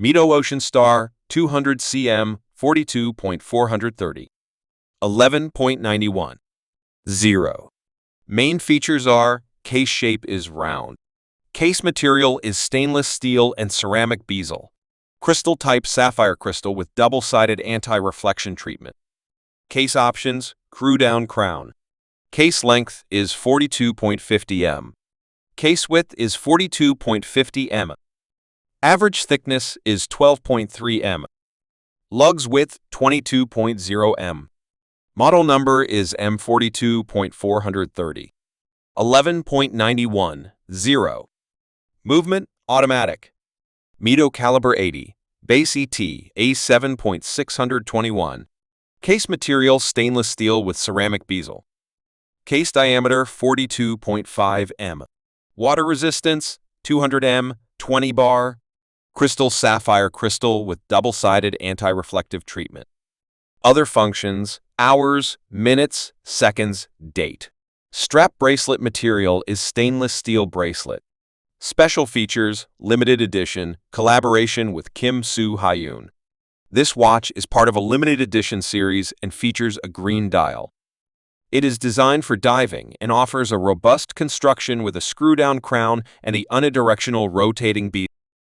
MIDO Ocean Star 200C M042-430-11.91. Main features are: case shape is round. Case material is stainless steel and ceramic bezel. Crystal type sapphire crystal with double-sided anti-reflection treatment. Case options: screw down crown. Case length is 42.50 m. Case width is 42.50 m. Average thickness is 12.3 m. Lugs width 22.0 m. Model number is M42.430. 11.91-0. Movement automatic. MIDO caliber 80. Base ET A7.621. Case material stainless steel with ceramic bezel. Case diameter 42.5 m. Water resistance 200 m, 20 bar. Crystal sapphire crystal with double-sided anti-reflective treatment. Other functions: hours, minutes, seconds, date. Strap bracelet material is stainless steel bracelet. Special features: limited edition, collaboration with Kim Soo-hyun. This watch is part of a limited edition series and features a green dial. It is designed for diving and offers a robust construction with a screw-down crown and the unidirectional rotating bezel.